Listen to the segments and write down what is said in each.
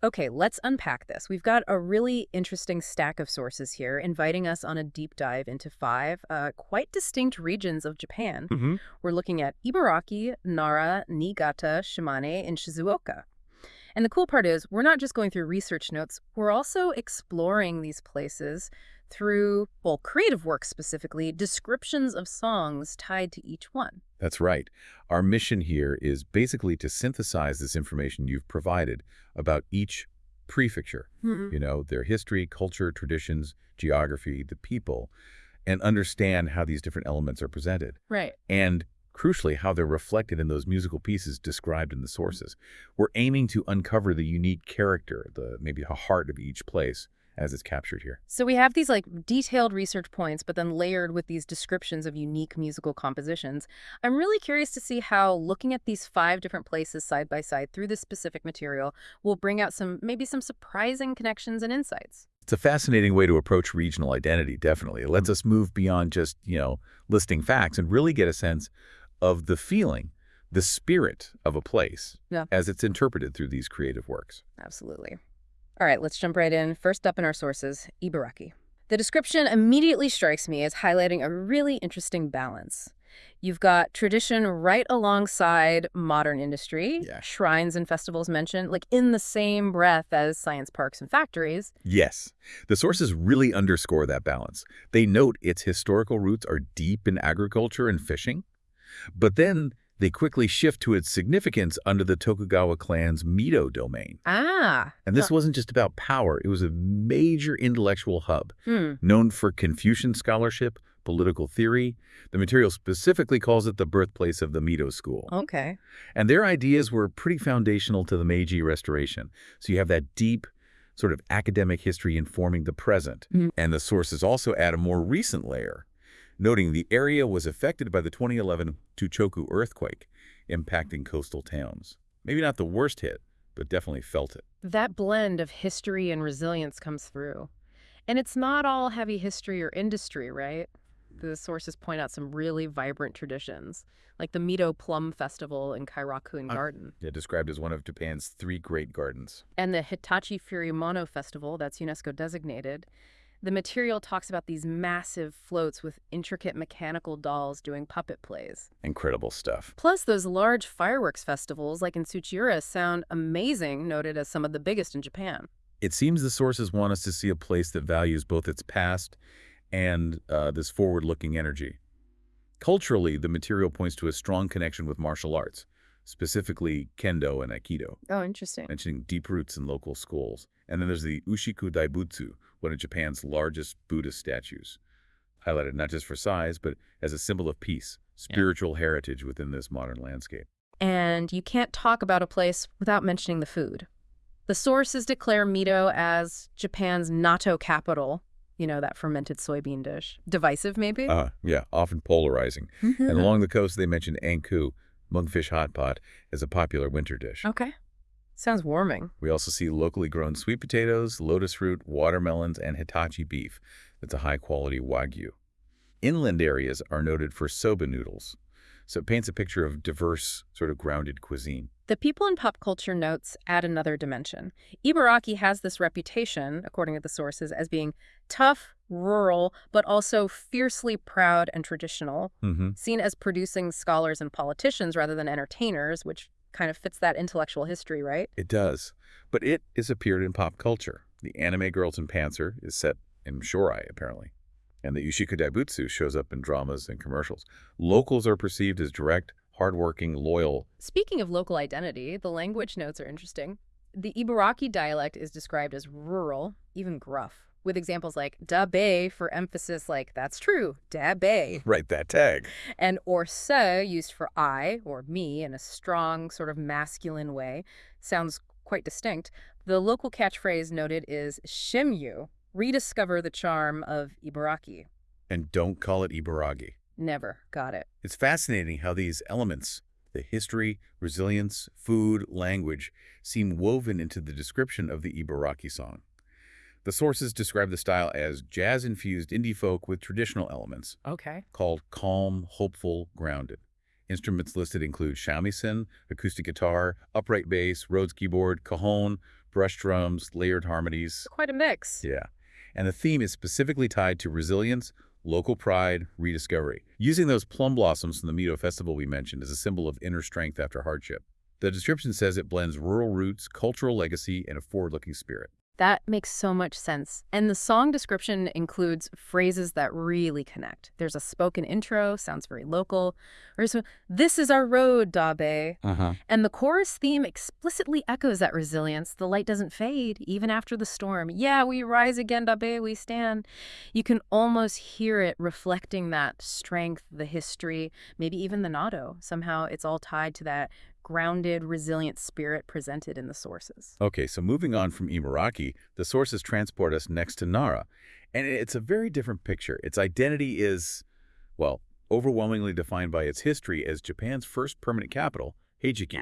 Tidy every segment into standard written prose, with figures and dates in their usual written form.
Okay, let's unpack this. We've got a really interesting stack of sources here, inviting us on a deep dive into five quite distinct regions of Japan. Hmm. We're looking at Ibaraki, Nara, Niigata, Shimane, and Shizuoka. And the cool part is, we're not just going through research notes, we're also exploring these places through, well, creative work specifically, descriptions of songs tied to each one. That's right. Our mission here is basically to synthesize this information you've provided about each prefecture. Hmm. Their history, culture, traditions, geography, the people, and understand how these different elements are presented. Right. And crucially, how they're reflected in those musical pieces described in the sources. We're aiming to uncover the unique character, maybe the heart of each place as it's captured here. So we have these like detailed research points, but then layered with these descriptions of unique musical compositions. I'm really curious to see how looking at these five different places side by side through this specific material will bring out maybe some surprising connections and insights. It's a fascinating way to approach regional identity, definitely. It lets us move beyond just, listing facts and really get a sense of the feeling, the spirit of a place Yeah, as it's interpreted through these creative works. absolutely. All right, let's jump right in. First up in our sources, Ibaraki. The description immediately strikes me as highlighting a really interesting balance. You've got tradition right alongside modern industry, Yeah. shrines and festivals mentioned, like in the same breath as science parks and factories. Yes, the sources really underscore that balance. They note its historical roots are deep in agriculture and fishing, but then they quickly shift to its significance under the Tokugawa clan's Mito domain. Ah, And huh. this wasn't just about power, it was a major intellectual hub, Hmm. known for Confucian scholarship, political theory. The material specifically calls it the birthplace of the Mito school. Okay. And their ideas were pretty foundational to the Meiji Restoration. So you have that deep sort of academic history informing the present. Mm. And the sources also add a more recent layer, noting the area was affected by the 2011 Chuchoku earthquake, impacting coastal towns. Maybe not the worst hit, but definitely felt it. That blend of history and resilience comes through. And it's not all heavy history or industry, right? The sources point out some really vibrant traditions, like the Mito Plum Festival in Kairakuen Garden, Yeah, described as one of Japan's three great gardens. and the Hitachi Furimono Festival that's UNESCO designated. The material talks about these massive floats with intricate mechanical dolls doing puppet plays. Incredible stuff. Plus, those large fireworks festivals like in Tsuchiura sound amazing, noted as some of the biggest in Japan. It seems the sources want us to see a place that values both its past and this forward-looking energy. Culturally, the material points to a strong connection with martial arts, specifically kendo and aikido, Oh, interesting. mentioning deep roots in local schools. And then there's the Ushiku Daibutsu, one of Japan's largest Buddhist statues, highlighted not just for size, but as a symbol of peace, spiritual heritage within this modern landscape. And you can't talk about a place without mentioning the food. The sources declare Mito as Japan's natto capital, that fermented soybean dish. Divisive, maybe? Yeah, often polarizing. And Mhm. along the coast, they mentioned anku, monkfish hot pot, as a popular winter dish. Okay. Sounds warming. We also see locally grown sweet potatoes, lotus fruit, watermelons, and Hitachi beef. That's a high-quality Wagyu. Inland areas are noted for soba noodles, so it paints a picture of diverse, sort of grounded cuisine. The people and pop culture notes add another dimension. Ibaraki has this reputation, according to the sources, as being tough, rural, but also fiercely proud and traditional, Mm-hmm. seen as producing scholars and politicians rather than entertainers, which kind of fits that intellectual history, right? It does, but it is appeared in pop culture. The anime Girls in Panzer is set in Shorai, apparently. And the Ushiku Daibutsu shows up in dramas and commercials. Locals are perceived as direct, hardworking, loyal. Speaking of local identity, the language notes are interesting. The Ibaraki dialect is described as rural, even gruff, with examples like da bay for emphasis like, that's true, da bay, Write that tag. and or se used for I or me in a strong, sort of masculine way. Sounds quite distinct. The local catchphrase noted is shimyu, rediscover the charm of Ibaraki. And don't call it Ibaragi. Never got it. It's fascinating how these elements, the history, resilience, food, language, seem woven into the description of the Ibaraki song. The sources describe the style as jazz-infused indie folk with traditional elements, Okay. called calm, hopeful, grounded. Instruments listed include shamisen, acoustic guitar, upright bass, Rhodes keyboard, cajon, brush drums, layered harmonies. Quite a mix. Yeah. And the theme is specifically tied to resilience, local pride, rediscovery, using those plum blossoms from the Mito Festival we mentioned as a symbol of inner strength after hardship. The description says it blends rural roots, cultural legacy, and a forward-looking spirit. That makes so much sense. And the song description includes phrases that really connect. There's a spoken intro, sounds very local. Or so, this is our road, Dabe. And the chorus theme explicitly echoes that resilience. The light doesn't fade, even after the storm. Yeah, we rise again, Dabe, we stand. You can almost hear it reflecting that strength, the history, maybe even the nado. Somehow it's all tied to that grounded, resilient spirit presented in the sources. Okay, so moving on from Ibaraki, the sources transport us next to Nara. And it's a very different picture. Its identity is, well, overwhelmingly defined by its history as Japan's first permanent capital, Heijiki,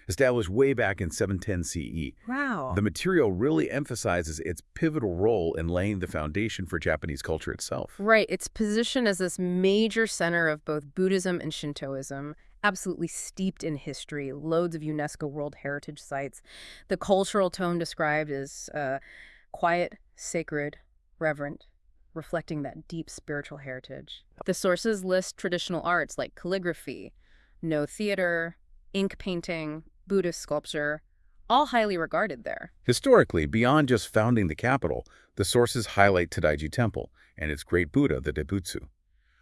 established way back in 710 CE. Wow. The material really emphasizes its pivotal role in laying the foundation for Japanese culture itself. Right. Its position as this major center of both Buddhism and Shintoism, absolutely steeped in history, loads of UNESCO World Heritage sites. The cultural tone described is quiet, sacred, reverent, reflecting that deep spiritual heritage. The sources list traditional arts like calligraphy, no theater, ink painting, Buddhist sculpture, all highly regarded there. Historically, beyond just founding the capital, the sources highlight Tadaiji Temple and its great Buddha, the Daibutsu,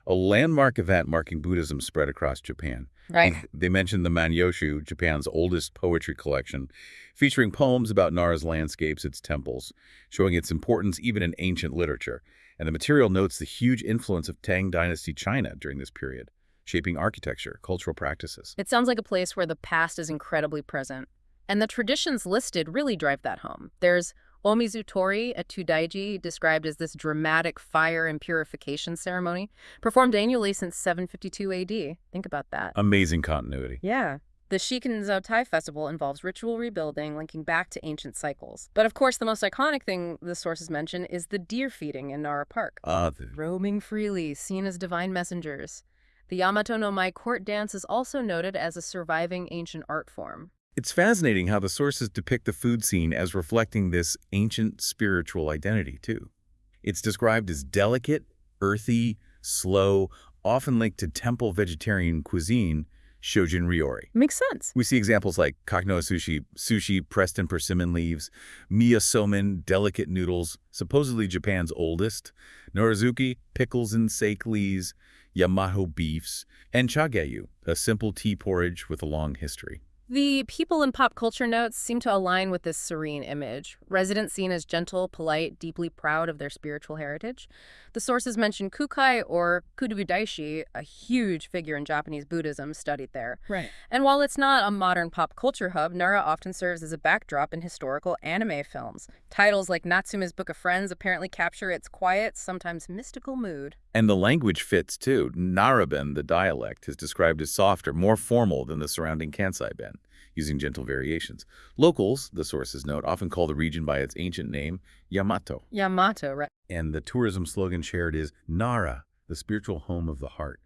a landmark event marking Buddhism's spread across Japan. Right. And they mentioned the Manyoshu, Japan's oldest poetry collection, featuring poems about Nara's landscapes, its temples, showing its importance even in ancient literature. And the material notes the huge influence of Tang Dynasty China during this period, shaping architecture, cultural practices. It sounds like a place where the past is incredibly present. And the traditions listed really drive that home. There's Omizutori at Tudaiji, described as this dramatic fire and purification ceremony, performed annually since 752 AD. Think about that. Amazing continuity. Yeah. The Shikinzo-Tai festival involves ritual rebuilding, linking back to ancient cycles. But of course, the most iconic thing the sources mention is the deer feeding in Nara Park. Roaming freely, seen as divine messengers. The Yamato no Mai court dance is also noted as a surviving ancient art form. It's fascinating how the sources depict the food scene as reflecting this ancient spiritual identity, too. It's described as delicate, earthy, slow, often linked to temple vegetarian cuisine, Shojin Ryori. Makes sense. We see examples like kaknoa sushi, sushi pressed in persimmon leaves, miya somen, delicate noodles, supposedly Japan's oldest, norizuki, pickles and sake leaves, Yamato beefs, and chagayu, a simple tea porridge with a long history. The people and pop culture notes seem to align with this serene image. Residents seen as gentle, polite, deeply proud of their spiritual heritage. The sources mention Kukai or Kudubudaishi, a huge figure in Japanese Buddhism studied there. Right. And while it's not a modern pop culture hub, Nara often serves as a backdrop in historical anime films. Titles like Natsume's Book of Friends apparently capture its quiet, sometimes mystical mood. And the language fits, too. Naraben, the dialect, is described as softer, more formal than the surrounding Kansai-ben, using gentle variations. Locals, the sources note, often call the region by its ancient name, Yamato. Yamato, right. And the tourism slogan shared is Nara, the spiritual home of the heart,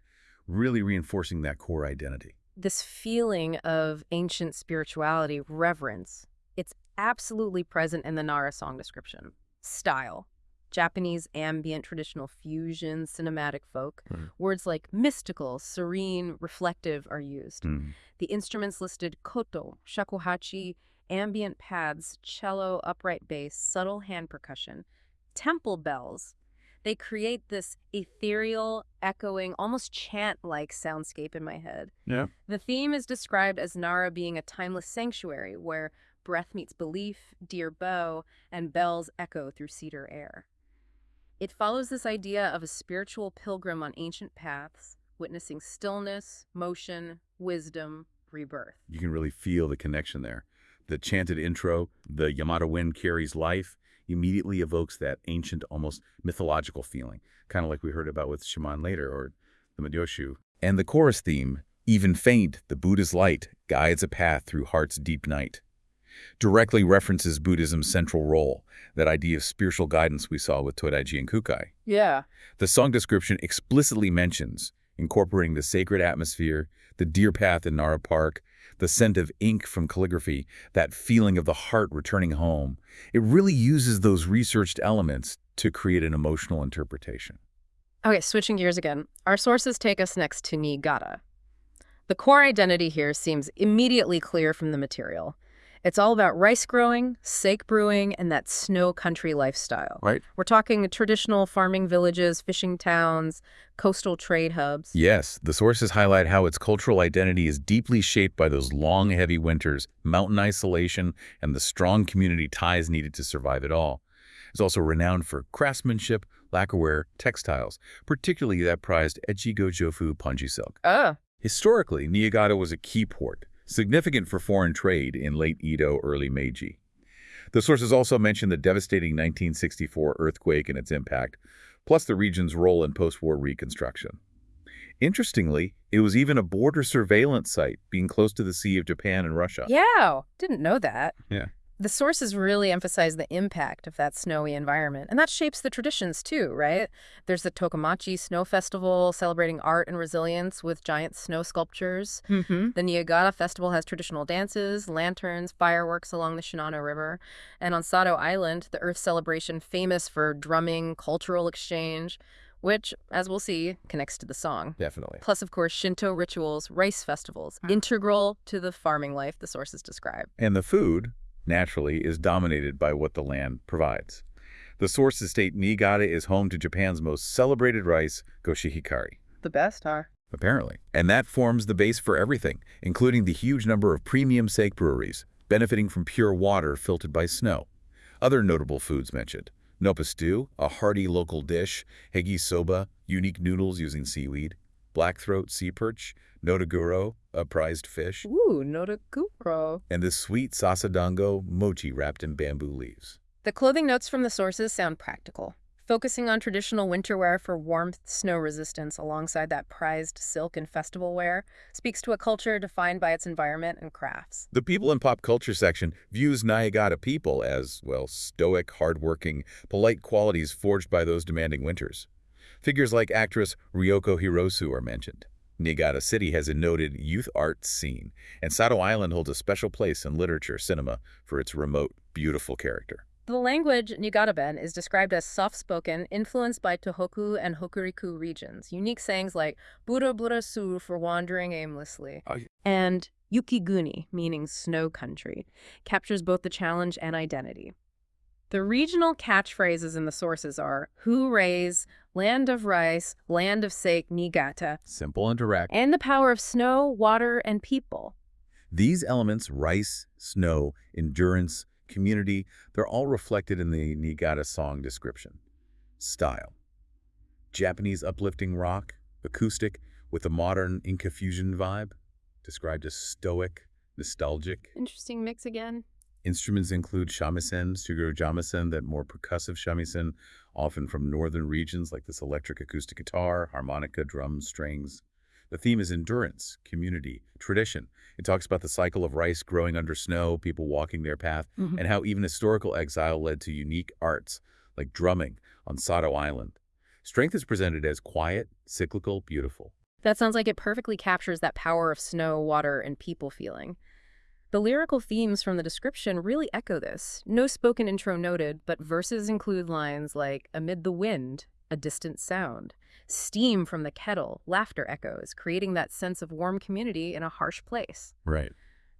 really reinforcing that core identity. This feeling of ancient spirituality, reverence, it's absolutely present in the Nara song description. Style. Japanese ambient traditional fusion, cinematic folk. Words like mystical, serene, reflective are used. The instruments listed koto, shakuhachi, ambient pads, cello, upright bass, subtle hand percussion. Temple bells. They create this ethereal, echoing, almost chant-like soundscape in my head. Yeah. The theme is described as Nara being a timeless sanctuary where breath meets belief, deer bow, and bells echo through cedar air. It follows this idea of a spiritual pilgrim on ancient paths, witnessing stillness, motion, wisdom, rebirth. You can really feel the connection there. The chanted intro, the Yamato wind carries life, immediately evokes that ancient, almost mythological feeling, kind of like we heard about with Shaman later, or the Manyoshu. And the chorus theme, even faint, the Buddha's light, guides a path through heart's deep night, directly references Buddhism's central role, that idea of spiritual guidance we saw with Todaiji and Kukai. Yeah. The song description explicitly mentions incorporating the sacred atmosphere, the deer path in Nara Park, The scent of ink from calligraphy, that feeling of the heart returning home. It really uses those researched elements to create an emotional interpretation. Okay, switching gears again. Our sources take us next to Niigata. The core identity here seems immediately clear from the material. It's all about rice growing, sake brewing, and that snow country lifestyle. Right. We're talking traditional farming villages, fishing towns, coastal trade hubs. Yes, the sources highlight how its cultural identity is deeply shaped by those long, heavy winters, mountain isolation, and the strong community ties needed to survive it all. It's also renowned for craftsmanship, lacquerware, textiles, particularly that prized Echigo Jofu Punji silk. Historically, Niigata was a key port, significant for foreign trade in late Edo, early Meiji. The sources also mention the devastating 1964 earthquake and its impact, plus the region's role in post-war reconstruction. Interestingly, it was even a border surveillance site, being close to the Sea of Japan and Russia. Yeah, didn't know that. Yeah. The sources really emphasize the impact of that snowy environment, and that shapes the traditions too, right? There's the Tokamachi Snow Festival celebrating art and resilience with giant snow sculptures. The Niigata Festival has traditional dances, lanterns, fireworks along the Shinano River. And on Sado Island, the Earth celebration famous for drumming, cultural exchange, which, as we'll see, connects to the song. Definitely. Plus, of course, Shinto rituals, rice festivals, integral to the farming life the sources describe. And the food, naturally, is dominated by what the land provides. The sources state Niigata is home to Japan's most celebrated rice, goshihikari. The best, huh? Apparently. And that forms the base for everything, including the huge number of premium sake breweries, benefiting from pure water filtered by snow. Other notable foods mentioned: Noppa stew, a hearty local dish; hegi soba, unique noodles using seaweed; blackthroat sea perch; notaguro, a prized fish; Ooh, notaguro. and the sweet sasadango, mochi wrapped in bamboo leaves. The clothing notes from the sources sound practical, focusing on traditional winter wear for warmth, snow resistance, alongside that prized silk and festival wear, speaks to a culture defined by its environment and crafts. The people and pop culture section views Niigata people as, well, stoic, hardworking, polite qualities forged by those demanding winters. Figures like actress Ryoko Hirosu are mentioned. Niigata City has a noted youth art scene, and Sado Island holds a special place in literature cinema for its remote, beautiful character. The language, Niigata-ben, is described as soft-spoken, influenced by Tohoku and Hokuriku regions. Unique sayings like "bura bura su" for wandering aimlessly, and "yukiguni," meaning snow country, captures both the challenge and identity. The regional catchphrases in the sources are "Hoorays," "Land of Rice," "Land of Sake," Niigata, Simple and direct. and the power of snow, water, and people. These elements, rice, snow, endurance, community, they're all reflected in the Niigata song description. Style: Japanese uplifting rock, acoustic, with a modern Inca fusion vibe, described as stoic, nostalgic. Interesting mix again. Instruments include shamisen, suguro jamisen, that more percussive shamisen, often from northern regions like this electric acoustic guitar, harmonica, drums, strings. The theme is endurance, community, tradition. It talks about the cycle of rice growing under snow, people walking their path, and how even historical exile led to unique arts, like drumming on Sado Island. Strength is presented as quiet, cyclical, beautiful. That sounds like it perfectly captures that power of snow, water, and people feeling. The lyrical themes from the description really echo this. No spoken intro noted, but verses include lines like, "Amid the wind, a distant sound," "steam from the kettle," laughter echoes, creating that sense of warm community in a harsh place. Right.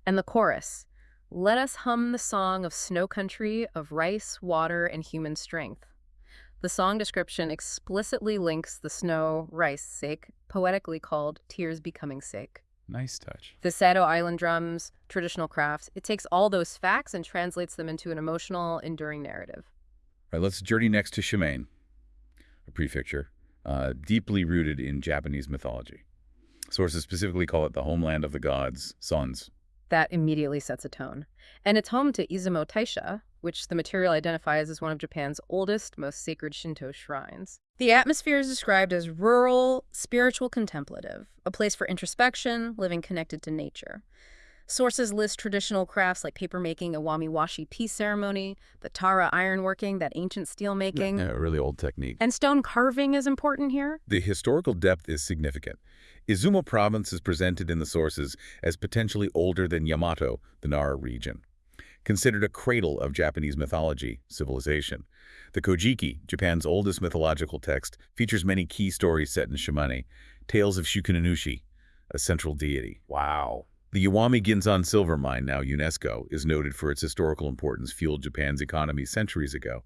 And the chorus, "Let us hum the song of snow country, of rice, water, and human strength." The song description explicitly links the snow, rice, sake, poetically called "Tears Becoming Sake." Nice touch. The Sado Island drums, traditional crafts, it takes all those facts and translates them into an emotional, enduring narrative. All right, let's journey next to Shimane, a prefecture, deeply rooted in Japanese mythology. Sources specifically call it the homeland of the gods, suns. That immediately sets a tone. And it's home to Izumo Taisha, which the material identifies as one of Japan's oldest, most sacred Shinto shrines. The atmosphere is described as rural, spiritual, contemplative, a place for introspection, living connected to nature. Sources list traditional crafts like papermaking, a wami-washi tea ceremony, the tara ironworking, that ancient steel making, Yeah, a really old technique. and stone carving is important here. The historical depth is significant. Izumo province is presented in the sources as potentially older than Yamato, the Nara region, considered a cradle of Japanese mythology, civilization. The Kojiki, Japan's oldest mythological text, features many key stories set in Shimane, tales of Shukunanushi, a central deity. Wow. The Iwami Ginzan silver mine, now UNESCO, is noted for its historical importance fueled Japan's economy centuries ago.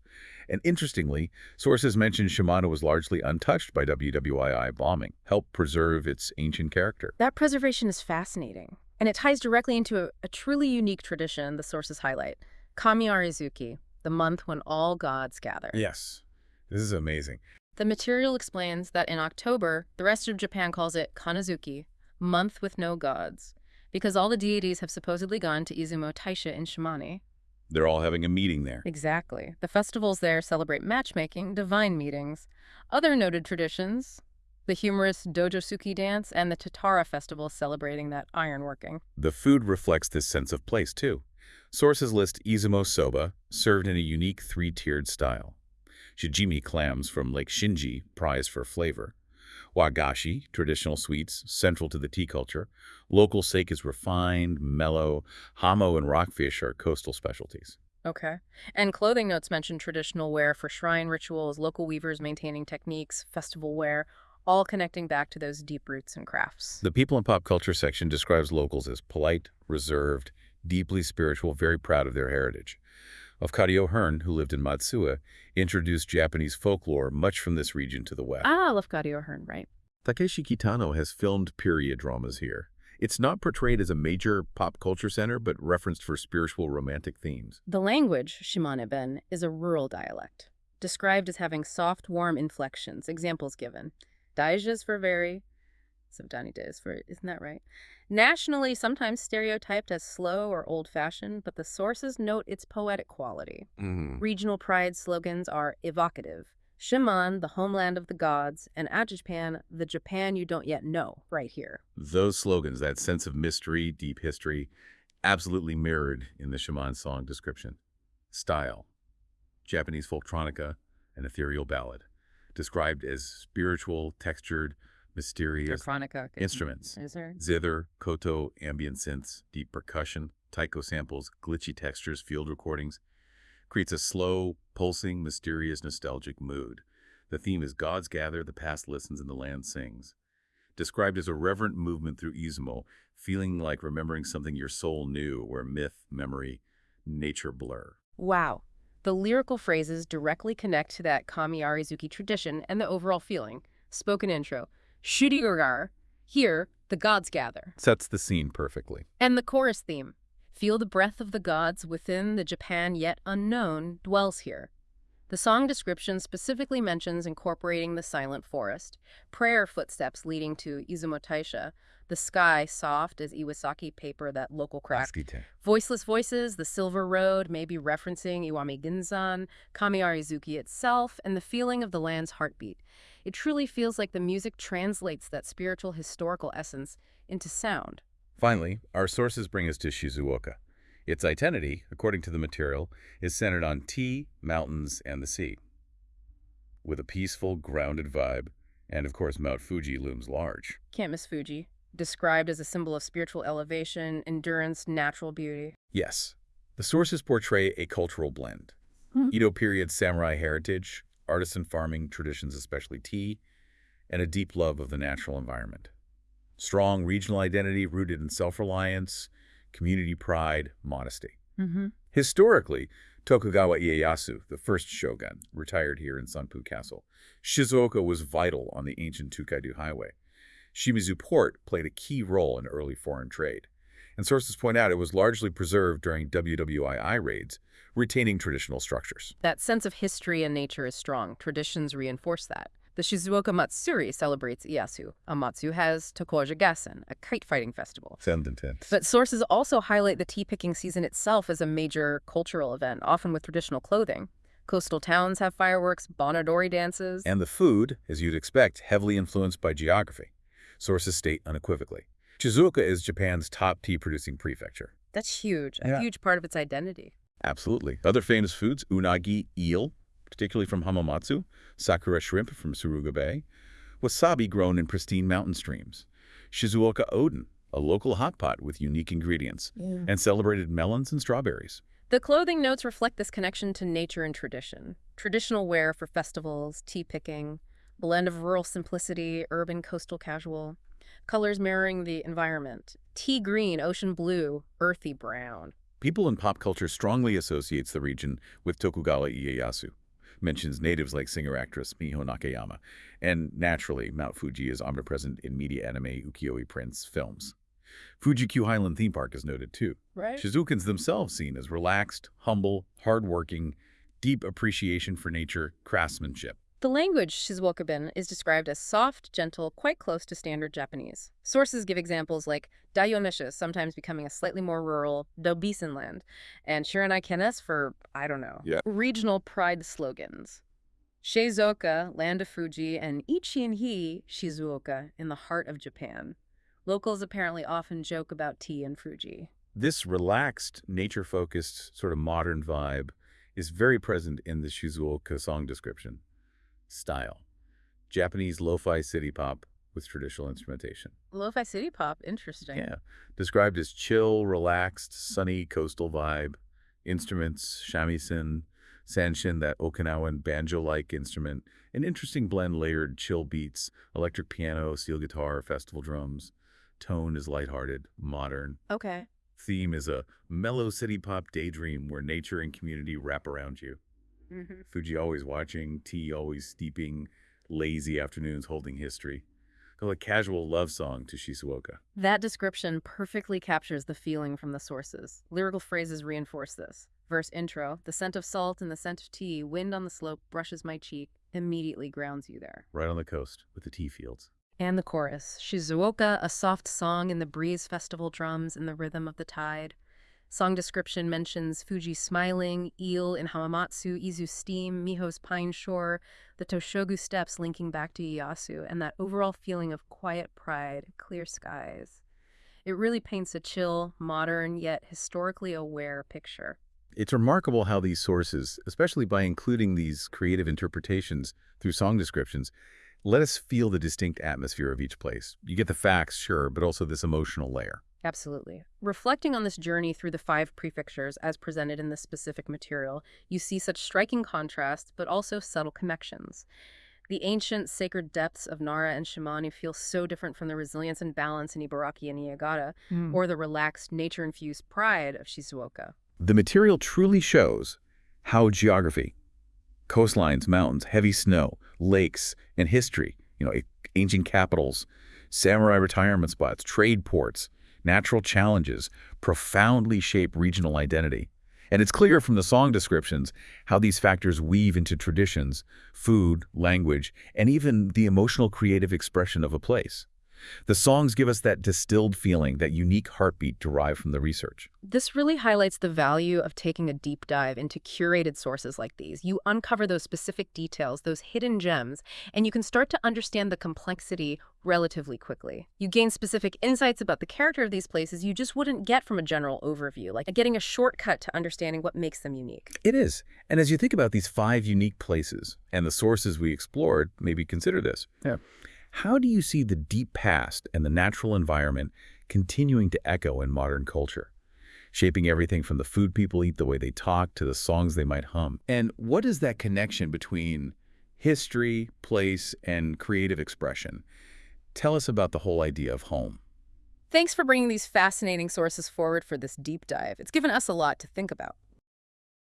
And interestingly, sources mention Shimano was largely untouched by WWII bombing, helped preserve its ancient character. That preservation is fascinating, and it ties directly into a truly unique tradition the sources highlight, Kami Arizuki, the month when all gods gather. Yes, this is amazing. The material explains that in October, the rest of Japan calls it Kanazuki, month with no gods, because all the deities have supposedly gone to Izumo Taisha in Shimane. They're all having a meeting there. Exactly. The festivals there celebrate matchmaking, divine meetings. Other noted traditions, the humorous Dojosuki dance and the Tatara festival celebrating that ironworking. The food reflects this sense of place, too. Sources list Izumo soba, served in a unique three-tiered style. Shijimi clams from Lake Shinji, prized for flavor. Wagashi, traditional sweets, central to the tea culture. Local sake is refined, mellow. Hamo and rockfish are coastal specialties. Okay. And clothing notes mention traditional wear for shrine rituals, local weavers maintaining techniques, festival wear, all connecting back to those deep roots and crafts. The people and pop culture section describes locals as polite, reserved, deeply spiritual, very proud of their heritage. Lafcadio Hearn, who lived in Matsuo, introduced Japanese folklore much from this region to the west. Lafcadio Hearn, right. Takeshi Kitano has filmed period dramas here. It's not portrayed as a major pop culture center, but referenced for spiritual romantic themes. The language, Shimane-ben, is a rural dialect, described as having soft, warm inflections. Examples given. Daija is for very, Sabdanite is for, isn't that right? Nationally, sometimes stereotyped as slow or old-fashioned, but the sources note its poetic quality. Regional pride slogans are evocative. Shiman, the homeland of the gods, and Ajapan, the Japan you don't yet know, right here. Those slogans, that sense of mystery, deep history, absolutely mirrored in the Shiman song description. Style, Japanese folktronica, an ethereal ballad, described as spiritual, textured, mysterious. Instruments, zither, koto, ambient synths, deep percussion, taiko samples, glitchy textures, field recordings, creates a slow, pulsing, mysterious, nostalgic mood. The theme is gods gather, the past listens, and the land sings. Described as a reverent movement through Izumo, feeling like remembering something your soul knew, where myth, memory, nature blur. Wow. The lyrical phrases directly connect to that Kami Arizuki tradition and the overall feeling. Spoken intro. Shurigar, here, the gods gather. Sets the scene perfectly. And the chorus theme. Feel the breath of the gods within the Japan yet unknown dwells here. The song description specifically mentions incorporating the silent forest, prayer footsteps leading to Izumo Taisha, the sky soft as Iwasaki paper, that local craft, voiceless voices, the silver road, maybe referencing Iwami Ginzan, Kami Arizuki itself, and the feeling of the land's heartbeat. It truly feels like the music translates that spiritual historical essence into sound. Finally, our sources bring us to Shizuoka. Its identity, according to the material, is centered on tea, mountains, and the sea. With a peaceful, grounded vibe, and of course Mount Fuji looms large. Can't miss Fuji. Described as a symbol of spiritual elevation, endurance, natural beauty. Yes, the sources portray a cultural blend. Edo period samurai heritage, artisan farming traditions, especially tea, and a deep love of the natural environment. Strong regional identity rooted in self-reliance, community pride, modesty. Historically, Tokugawa Ieyasu, the first shogun, retired here in Sanpu Castle. Shizuoka was vital on the ancient Tokaido Highway. Shimizu Port played a key role in early foreign trade, and sources point out it was largely preserved during WWII raids, retaining traditional structures. That sense of history and nature is strong. Traditions reinforce that. The Shizuoka Matsuri celebrates Ieyasu. Amatsu has Tokoja Gassen, a kite-fighting festival. Sounds intense. But sources also highlight the tea-picking season itself as a major cultural event, often with traditional clothing. Coastal towns have fireworks, bonodori dances. And the food, as you'd expect, heavily influenced by geography. Sources state unequivocally. Shizuoka is Japan's top tea-producing prefecture. That's huge, a Yeah. huge part of its identity. Absolutely. Other famous foods, unagi, eel, particularly from Hamamatsu, sakura shrimp from Suruga Bay, wasabi grown in pristine mountain streams, Shizuoka Oden, a local hot pot with unique ingredients, Yeah. and celebrated melons and strawberries. The clothing notes reflect this connection to nature and tradition. Traditional wear for festivals, tea picking, blend of rural simplicity, urban coastal casual, colors mirroring the environment. Tea green, ocean blue, earthy brown. People in pop culture strongly associates the region with Tokugawa Ieyasu, mentions natives like singer-actress Miho Nakayama, and naturally, Mount Fuji is omnipresent in media anime ukiyo-e prints films. Fuji-Q Highland Theme Park is noted too. Right. Shizukans themselves seen as relaxed, humble, hardworking, deep appreciation for nature, craftsmanship. The language Shizuoka-bin is described as soft, gentle, quite close to standard Japanese. Sources give examples like Daiyomesha sometimes becoming a slightly more rural Dobisen land, and Shiranai Kenes for, I don't know, Yeah. regional pride slogans. Shizuoka, land of Fuji, and Ichi-in-hi, Shizuoka, in the heart of Japan. Locals apparently often joke about tea and Fuji. This relaxed, nature-focused, sort of modern vibe is very present in the Shizuoka song description. Style. Japanese lo-fi city pop with traditional instrumentation. Lo-fi city pop, interesting. Yeah. Described as chill, relaxed, sunny coastal vibe. Instruments, shamisen, sanshin, that Okinawan banjo-like instrument. An interesting blend layered chill beats, electric piano, steel guitar, festival drums. Tone is lighthearted, modern. Okay. Theme is a mellow city pop daydream where nature and community wrap around you. Fuji always watching, tea always steeping, lazy afternoons holding history. A casual love song to Shizuoka. That description perfectly captures the feeling from the sources. Lyrical phrases reinforce this. Verse intro, the scent of salt and the scent of tea, wind on the slope brushes my cheek, immediately grounds you there. Right on the coast with the tea fields. And the chorus, Shizuoka, a soft song in the breeze festival drums and the rhythm of the tide. Song description mentions Fuji smiling, eel in Hamamatsu, Izu steam, Miho's pine shore, the Toshogu steps linking back to Ieyasu, and that overall feeling of quiet pride, clear skies. It really paints a chill, modern, yet historically aware picture. It's remarkable how these sources, especially by including these creative interpretations through song descriptions, let us feel the distinct atmosphere of each place. You get the facts, sure, but also this emotional layer. Absolutely. Reflecting on this journey through the 5 prefectures as presented in this specific material, you see such striking contrasts, but also subtle connections. The ancient, sacred depths of Nara and Shimane feel so different from the resilience and balance in Ibaraki and Niigata, or the relaxed, nature-infused pride of Shizuoka. The material truly shows how geography, coastlines, mountains, heavy snow, lakes, and history, ancient capitals, samurai retirement spots, trade ports, natural challenges profoundly shape regional identity. And it's clear from the song descriptions how these factors weave into traditions, food, language, and even the emotional creative expression of a place. The songs give us that distilled feeling, that unique heartbeat derived from the research. This really highlights the value of taking a deep dive into curated sources like these. You uncover those specific details, those hidden gems, and you can start to understand the complexity relatively quickly. You gain specific insights about the character of these places you just wouldn't get from a general overview, like getting a shortcut to understanding what makes them unique. It is. And as you think about these 5 unique places and the sources we explored, maybe consider this. Yeah. How do you see the deep past and the natural environment continuing to echo in modern culture, shaping everything from the food people eat, the way they talk, to the songs they might hum? And what is that connection between history, place, and creative expression? Tell us about the whole idea of home. Thanks for bringing these fascinating sources forward for this deep dive. It's given us a lot to think about.